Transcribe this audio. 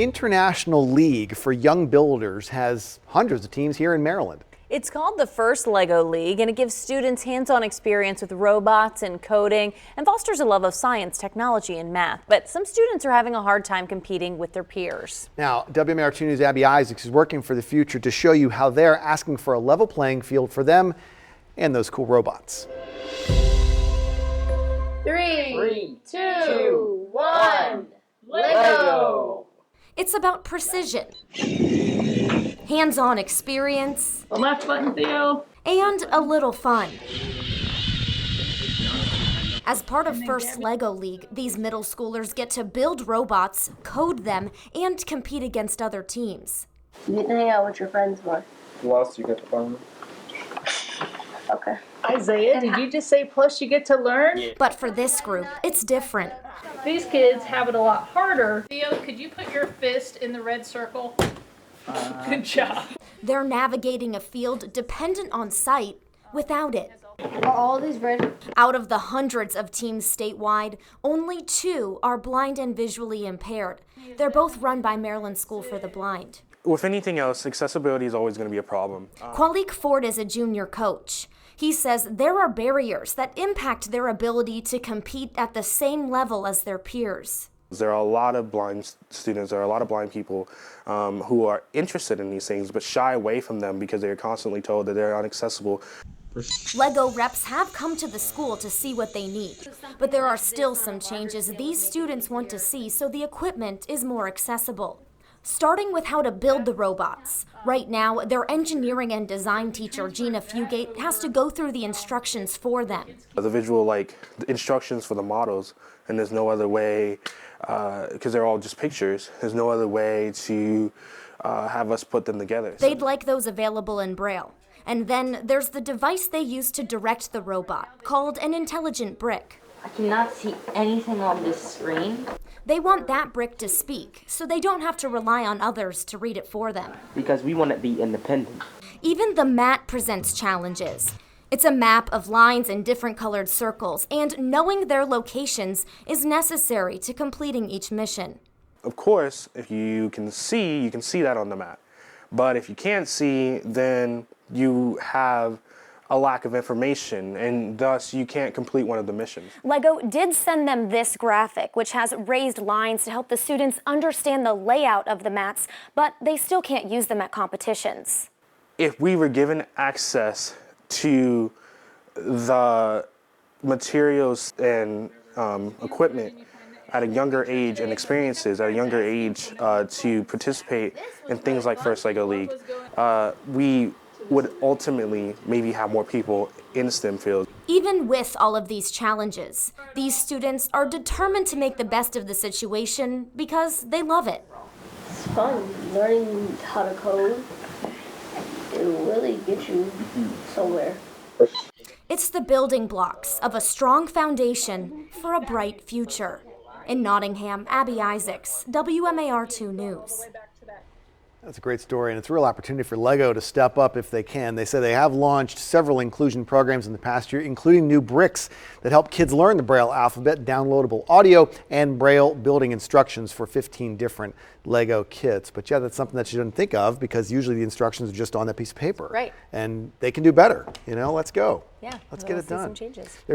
international league for young builders has hundreds of teams here in Maryland. It's called the First Lego League, and it gives students hands-on experience with robots and coding and fosters a love of science, technology, and math. But some students are having a hard time competing with their peers. Now, WMAR2 News' Abby Isaacs is working for the future to show you how they're asking for a level playing field for them and those cool robots. 3, 2, 1, Lego! It's about precision, hands-on experience, The left button, Theo. and a little fun. As part of First Lego League, these middle schoolers get to build robots, code them, and compete against other teams. You get to hang out with your friends more. Plus, you get to fun. Okay. Isaiah, did you just say plus you get to learn? Yeah. But for this group, it's different. These kids have it a lot harder. Theo, could you put your fist in the red circle? Good job. They're navigating a field dependent on sight without it. Are all these red? Out of the hundreds of teams statewide, only 2 are blind and visually impaired. They're both run by Maryland School for the Blind. With anything else, accessibility is always going to be a problem. Qualik Ford is a junior coach. He says there are barriers that impact their ability to compete at the same level as their peers. There are a lot of blind students, there are a lot of blind people who are interested in these things but shy away from them because they're constantly told that they're inaccessible. Lego reps have come to the school to see what they need, but there are still some changes these students want to see so the equipment is more accessible. Starting with how to build the robots. Right now, their engineering and design teacher, Gina Fugate, has to go through the instructions for them. The visual, the instructions for the models, and there's no other way, because they're all just pictures, there's no other way to have us put them together. They'd like those available in Braille. And then there's the device they use to direct the robot, called an intelligent brick. I cannot see anything on this screen. They want that brick to speak, so they don't have to rely on others to read it for them. Because we want to be independent. Even the mat presents challenges. It's a map of lines and different colored circles, and knowing their locations is necessary to completing each mission. Of course, if you can see that on the map. But if you can't see, then you have a lack of information, and thus you can't complete one of the missions. Lego did send them this graphic, which has raised lines to help the students understand the layout of the mats, but they still can't use them at competitions. If we were given access to the materials and equipment at a younger age and experiences at a younger age to participate in things like First Lego League, we would ultimately maybe have more people in STEM fields. Even with all of these challenges, these students are determined to make the best of the situation because they love it. It's fun learning how to code. It will really get you somewhere. It's the building blocks of a strong foundation for a bright future. In Nottingham, Abby Isaacs, WMAR2 News. That's a great story, and it's a real opportunity for Lego to step up if they can. They say they have launched several inclusion programs in the past year, including new bricks that help kids learn the Braille alphabet, downloadable audio, and Braille building instructions for 15 different Lego kits. But yeah, that's something that you didn't think of because usually the instructions are just on that piece of paper. Right. And they can do better. Let's go. Yeah. Let's get it done. Some changes.